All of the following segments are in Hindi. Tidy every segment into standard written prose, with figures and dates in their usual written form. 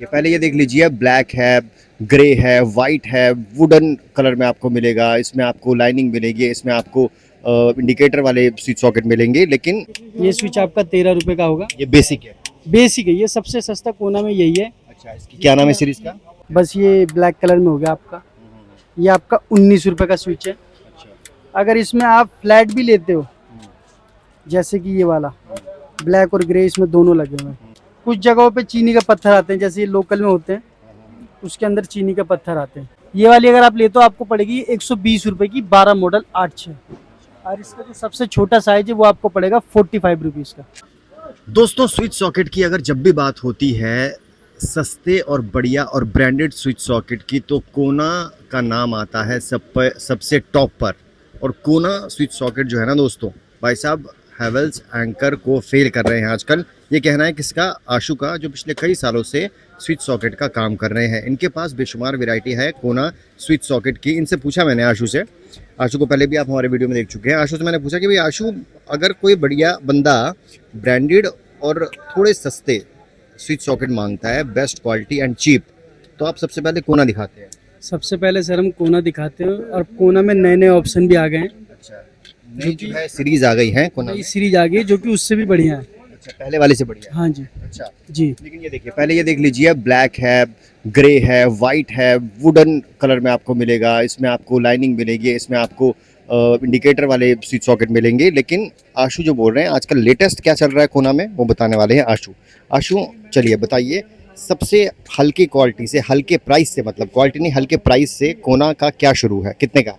ये पहले ये देख लीजिए, ब्लैक है, ग्रे है, वाइट है, वुडन कलर में आपको मिलेगा। इसमें आपको लाइनिंग मिलेगी, इसमें आपको इंडिकेटर वाले स्विच सॉकेट मिलेंगे। लेकिन ये स्विच आपका 13 रुपए का होगा। ये बेसिक है। बेसिक है, ये सबसे सस्ता कोना में यही है। अच्छा, इसकी क्या नाम है सीरीज का? बस ये ब्लैक कलर में हो गया आपका। ये आपका 19 रुपए का स्विच है। अच्छा। अगर इसमें आप फ्लैट भी लेते हो, जैसे कि ये वाला ब्लैक और ग्रे, इसमें दोनों लगे हुए हैं। कुछ जगहों पे चीनी का पत्थर आते हैं, जैसे ये लोकल में होते हैं, उसके अंदर चीनी का पत्थर आते हैं। ये वाली अगर आप लेते हो आपको पड़ेगी 120 रुपए की, 12 मॉडल 8/6। और इसका जो सबसे छोटा साइज है वो आपको पड़ेगा 45 रुपीज़ का। दोस्तों, स्विच सॉकेट की अगर जब भी बात होती है सस्ते और बढ़िया और ब्रांडेड स्विच सॉकेट की, तो कोना का नाम आता है सबसे टॉप पर। और कोना स्विच सॉकेट जो है ना दोस्तों, भाई साहब हैवेल्स एंकर को फेल कर रहे हैं आजकल। ये कहना है किसका? आशु का, जो पिछले कई सालों से स्विच सॉकेट का काम कर रहे हैं। इनके पास बेशुमार वैरायटी है कोना स्विच सॉकेट की। इनसे पूछा मैंने आशु से, आशु को पहले भी आप हमारे वीडियो में देख चुके हैं। आशु से मैंने पूछा कि भाई आशु, अगर कोई बढ़िया बंदा ब्रांडेड और थोड़े सस्ते स्विच सॉकेट मांगता है, बेस्ट क्वालिटी एंड चीप, तो आप सबसे पहले कोना दिखाते हैं? सबसे पहले सर हम कोना दिखाते हैं, और कोना में नए नए ऑप्शन भी आ गए हैं। अच्छा, नई जो है सीरीज आ गई है कोना नई में। सीरीज आ गई है जो कि उससे भी बढ़िया है। अच्छा, पहले वाले से बढ़िया है। हाँ जी। अच्छा जी। लेकिन ये देखिए, पहले ये देख लीजिए, ब्लैक है, ग्रे है, वाइट है, वुडन कलर में आपको मिलेगा। इसमें आपको लाइनिंग मिलेगी, इसमें आपको इंडिकेटर वाले स्विच सॉकेट मिलेंगे। लेकिन आशु जो बोल रहे हैं आजकल लेटेस्ट क्या चल रहा है कोना में, वो बताने वाले हैं आशु। आशु, चलिए बताइए, सबसे हल्की क्वालिटी से, हल्के प्राइस से, मतलब क्वालिटी नहीं, हल्के प्राइस से कोना का क्या शुरू है, कितने का?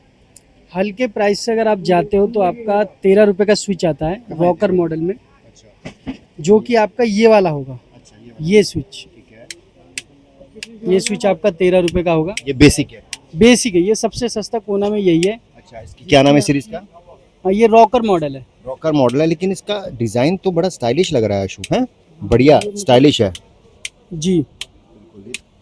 हल्के प्राइस से अगर आप जाते हो तो आपका 13 रुपए का स्विच आता है वॉकर मॉडल में, अच्छा जो कि आपका ये वाला होगा। अच्छा, ये स्विच, ठीक है। ये स्विच आपका 13 रुपए का होगा। ये बेसिक है। बेसिक है, ये सबसे सस्ता कोना में यही है। अच्छा, इसकी क्या नाम है सीरीज का? ये रॉकर मॉडल है। रॉकर मॉडल है, लेकिन इसका डिजाइन तो बड़ा स्टाइलिश लग रहा है आशु, है बढ़िया स्टाइलिश है। जी।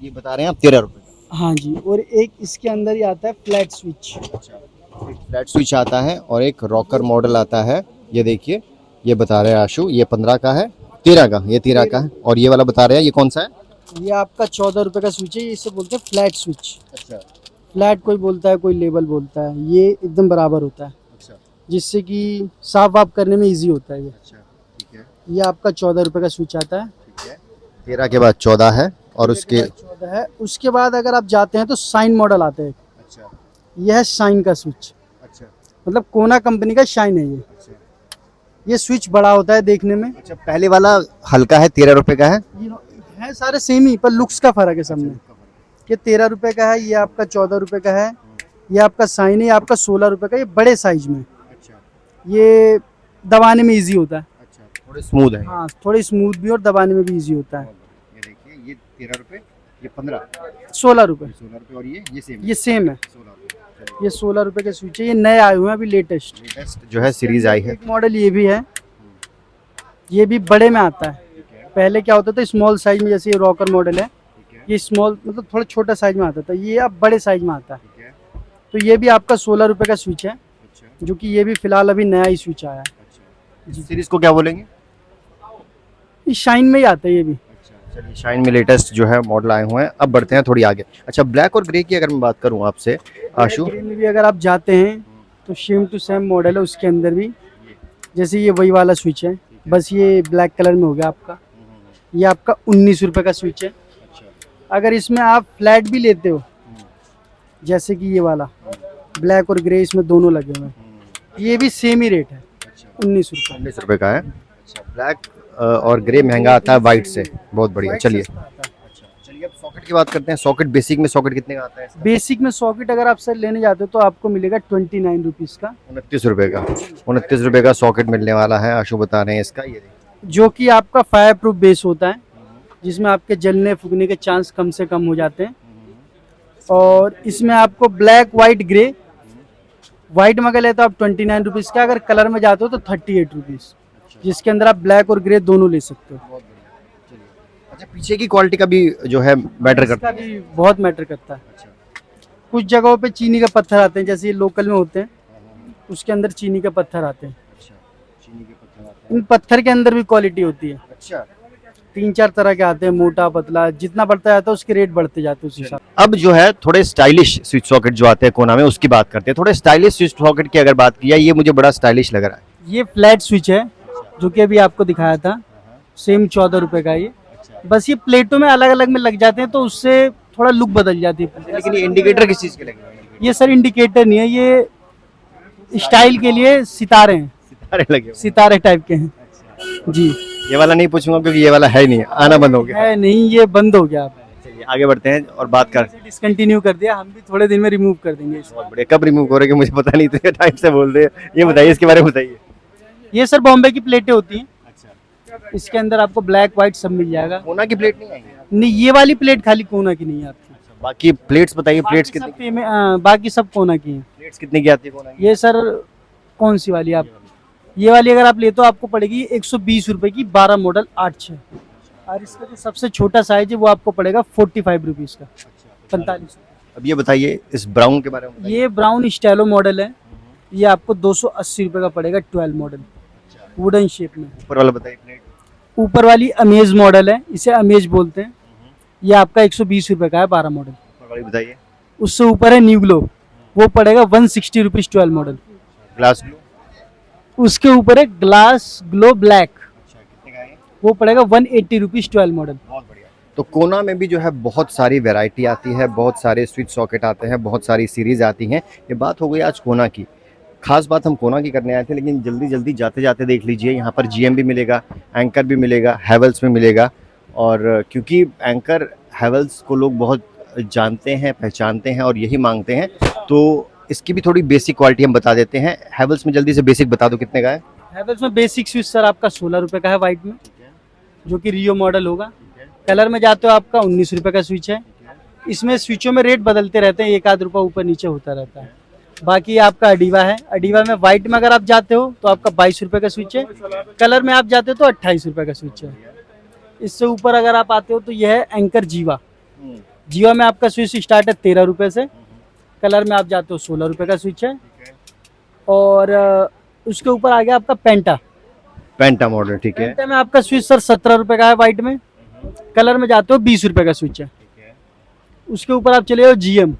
ये बता रहे हैं आप 13 रुपए का? हाँ जी, और एक इसके अंदर ही आता है फ्लैट स्विच। अच्छा, एक फ्लैट स्विच आता है और एक रॉकर मॉडल आता है। ये देखिए, ये बता रहे हैं आशु, ये 15 का है, 13 का, ये 13 का है। और ये वाला बता रहे हैं, ये कौन सा है? ये आपका 14 रुपए का स्विच है। ये इसे बोलते हैं फ्लैट स्विच। अच्छा फ्लैट कोई बोलता है, कोई लेबल बोलता है। ये एकदम बराबर होता है, अच्छा जिससे कि साफ वाफ करने में इजी होता है। ये अच्छा, ठीक है ये आपका 14 रुपए का स्विच आता है। ठीक है। 13 के बाद 14 है, और उसके 14 है। उसके बाद अगर आप जाते हैं तो साइन मॉडल आते हैं। अच्छा यह है शाइन का स्विच, अच्छा मतलब कोना कंपनी का शाइन है ये। अच्छा ये स्विच बड़ा होता है देखने में। अच्छा, पहले वाला हल्का है, 13 रुपए का है। ये है सारे सेम ही, पर लुक्स का फर्क है सब में। ये 13 रुपए का है, ये आपका 14 रुपए का है। ये आपका साइन है, ये आपका 16 रुपए का। ये बड़े साइज में, अच्छा ये दबाने में इजी होता है। अच्छा, थोड़े स्मूथ है। हाँ, थोड़ी स्मूथ भी और दबाने में भी इजी होता है। ये देखिए, ये 13 रुपए, ये 15, 16 रुपए। 16 रुपए, और ये सेम ये सेम है। 16 रुपए। ये 16 रुपए के स्विच है। ये नए आए हुए हैं अभी, लेटेस्ट लेटेस्ट जो है सीरीज आई है। एक मॉडल ये भी है। ये भी बड़े में आता है। पहले क्या होता था, स्मॉल साइज में, जैसे ये रॉकर मॉडल है। ठीक है ये स्मॉल मतलब थोड़ा छोटा साइज में आता था, ये अब बड़े साइज में आता है। ठीक है। तो ये भी आपका 16 रुपए का स्विच है, अच्छा जो कि ये भी फिलहाल अभी नया ही स्विच आया है। अच्छा, इस सीरीज को क्या बोलेंगे? ये शाइन में ही आता है ये भी। अच्छा, चलिए, शाइन में लेटेस्ट जो है मॉडल आए हुए हैं। अब बढ़ते हैं थोड़ी आगे। अच्छा, ब्लैक और ग्रे की अगर मैं बात करूं आपसे आशु, ग्रे में भी अगर आप जाते हैं तो सेम टू सेम मॉडल है उसके अंदर भी। जैसे ये वही वाला स्विच है, बस ये ब्लैक कलर में हो गया आपका। ये आपका 19 रुपए का स्विच है। अगर इसमें आप फ्लैट भी लेते हो, जैसे कि ये वाला ब्लैक और ग्रे, इसमें दोनों लगे हुए हैं, ये भी सेम ही रेट है, 19 रुपए। 19 रुपए का है। अच्छा, ब्लैक और ग्रे महंगा आता है वाइट से, बहुत बढ़िया। चलिए, चलिए अब सॉकेट की बात करते हैं। सॉकेट बेसिक में सॉकेट कितने का आता है? बेसिक में सॉकेट अगर आप सर लेने जाते हो तो आपको मिलेगा 29 रुपीज़ का। 29 रुपए का, 29 रुपए का सॉकेट मिलने वाला है। आशु बता रहे हैं इसका, ये देखिए, जो कि आपका फायर प्रूफ बेस होता है, जिसमें आपके जलने फूकने के चांस कम से कम हो जाते हैं। और इसमें आपको ब्लैक, वाइट, ग्रे, वाइट में अगर लेते हो आप 29 रुपीज़ का। अगर कलर में जाते हो तो 38 रुपीज़, जिसके अंदर आप ब्लैक और ग्रे दोनों ले सकते हो। बहुत बढ़िया। चलिए, अच्छा, पीछे की क्वालिटी का भी जो है मैटर करता इसका है। भी बहुत मैटर करता है। अच्छा कुछ जगहों पे चीनी का पत्थर आते हैं, जैसे ये लोकल में होते हैं, उसके अंदर चीनी का पत्थर आते हैं। अच्छा, चीनी के पत्थर आते हैं। इन पत्थर के अंदर भी क्वालिटी होती है। अच्छा, 3-4 तरह के आते हैं, मोटा पतला, जितना बढ़ता जाता है उसके रेट बढ़ते जाते हैं उस हिसाब अब जो है थोड़े स्टाइलिश स्विच सॉकेट जो आते हैं कोना में उसकी बात करते हैं। थोड़े स्टाइलिश स्विच सॉकेट की अगर बात की जाए, ये मुझे बड़ा स्टाइलिश लग रहा है। से। ये फ्लैट स्विच है जो कि अभी आपको दिखाया था, सेम 14 रुपए का ये। बस ये प्लेटों में अलग अलग में लग जाते हैं तो उससे थोड़ा लुक बदल जाती है। लेकिन ये इंडिकेटर किस चीज के लगे हुए हैं? ये सर इंडिकेटर नहीं है, ये स्टाइल के लिए सितारे हैं, सितारे लगे हुए हैं। सितारे टाइप के हैं जी। ये वाला नहीं पूछूंगा क्योंकि ये वाला है ही नहीं, आना बंद हो गया। है नहीं, ये बंद हो गया, चलिए आगे बढ़ते हैं और बात कर। डिसकंटिन्यू कर दिया, हम भी थोड़े दिन में रिमूव कर देंगे इसको। बहुत बढ़िया। कब रिमूव करोगे मुझे पता नहीं, तो टाइम से बोल रहे हैं। ये बताइए, इसके बारे में बताइए। ये सर बॉम्बे की प्लेटें होती हैं, इसके अंदर आपको ब्लैक व्हाइट सब मिल जाएगा। कोना की प्लेट नहीं आएगी? नहीं, ये वाली प्लेट खाली कोना की नहीं है आपकी, बाकी प्लेट्स बताइए, प्लेट्स बाकी सब कितनी? बाकी सब कोना की हैं। प्लेट्स कितने की आती है कोना की? ये सर कौन सी वाली आप, ये वाली अगर आप ले तो आपको पड़ेगी 120 रुपए की, 12 मॉडल 8/6। और इसका जो सबसे छोटा साइज है वो आपको पड़ेगा 45 रुपीज का, 45। अब ये बताइए इस ब्राउन के बारे में बताइए। ये ब्राउन स्टाइलो मॉडल है, ये आपको 280 रुपए का पड़ेगा, 12 मॉडल, वुडन शेप में। ऊपर वाला बताइए प्लेट। ऊपर वाली अमेज मॉडल है, इसे अमेज बोलते हैं, ये आपका 120 रुपए का है, 12 मॉडल। ऊपर वाली बताइए। उससे ऊपर है न्यू ग्लो, वो पड़ेगा 160 रुपीज, 12 मॉडल। ग्लास ब्लू उसके ऊपर है ग्लास ग्लो ब्लैक, कितने का है? वो पड़ेगा 180 रुपीज, 12 मॉडल। बहुत बढ़िया। तो कोना में भी जो है बहुत सारी वैरायटी आती है, बहुत सारे स्विच सॉकेट आते हैं, बहुत सारी सीरीज आती हैं। ये बात हो गई आज कोना की। खास बात हम कोना की करने आए थे, लेकिन जल्दी जल्दी जाते जाते देख लीजिए यहाँ पर जीएम भी मिलेगा, एंकर भी मिलेगा, हैवेल्स में मिलेगा। और क्योंकि एंकर हैवेल्स को लोग बहुत जानते हैं, पहचानते हैं और यही मांगते हैं, तो इसकी भी थोड़ी बेसिक क्वालिटी हम बता देते हैं। हैवेल्स में जल्दी से बेसिक बता दो कितने का है? हैवेल्स में बेसिक स्विच सर आपका 16 रुपए का है, व्हाइट में, जो कि रियो मॉडल होगा। कलर में जाते हो आपका 19 रुपए का स्विच है। इसमें स्विचों में रेट बदलते रहते हैं, 1 आध रुपया ऊपर नीचे होता रहता है। बाकी आपका अडीवा है, अडीवा में व्हाइट में अगर आप जाते हो तो आपका 22 रुपए का स्विच है। कलर में आप जाते हो तो 28 रुपए का स्विच है। इससे ऊपर अगर आप आते हो तो यह है एंकर जीवा। जीवा में आपका स्विच स्टार्ट है 13 रुपए से, कलर में आप जाते हो 16 रुपए का स्विच है। और उसके ऊपर आ गया आपका पेंटा। पेंटा मॉडल, ठीक है। पेंटा में आपका स्विच सर 17 रुपए का है, व्हाइट में, कलर में जाते हो 20 रुपए का स्विच है। उसके ऊपर आप चले जाओ जीएम।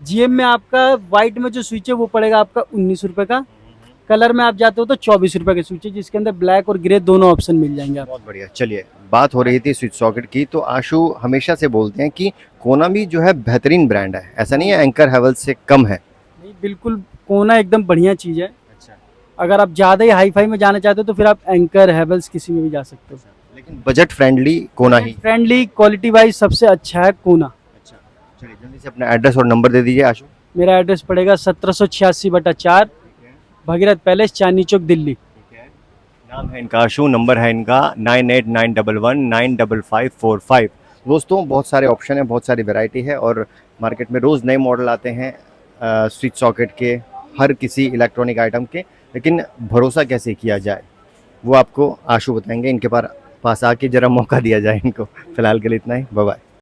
जीएम में आपका व्हाइट में जो स्विच है वो पड़ेगा आपका 19 रुपए का, कलर में आप जाते हो तो 24 रुपए का स्विच है, जिसके अंदर ब्लैक और ग्रे दोनों ऑप्शन मिल जाएंगे आपको। बहुत बढ़िया। चलिए, बात हो रही थी स्विच सॉकेट की, तो आशु हमेशा से बोलते हैं कि कोना भी जो है बेहतरीन ब्रांड है, ऐसा नहीं है एंकर हैवेल्स से कम है। नहीं, बिल्कुल कोना एकदम बढ़िया चीज़ है। अगर आप ज़्यादा ही हाई फाई में जाना चाहते हो तो फिर आप एंकर हैवेल्स किसी में भी जा सकते हो, लेकिन बजट फ्रेंडली कोना ही। फ्रेंडली, क्वालिटी वाइज सबसे अच्छा है कोना। अच्छा, चलिए जल्दी से अपना एड्रेस और नंबर दे दीजिए आशु। मेरा एड्रेस पड़ेगा 1786/4 भगीरथ पैलेस, चांदनी चौक, दिल्ली। नाम है इनका आशु, नंबर है इनका 9891195545। दोस्तों बहुत सारे ऑप्शन है, बहुत सारी वैरायटी है और मार्केट में रोज़ नए मॉडल आते हैं स्विच सॉकेट के, हर किसी इलेक्ट्रॉनिक आइटम के। लेकिन भरोसा कैसे किया जाए वो आपको आशु बताएंगे। इनके पास आके ज़रा मौका दिया जाए इनको। फिलहाल के लिए इतना ही, बाय बाय।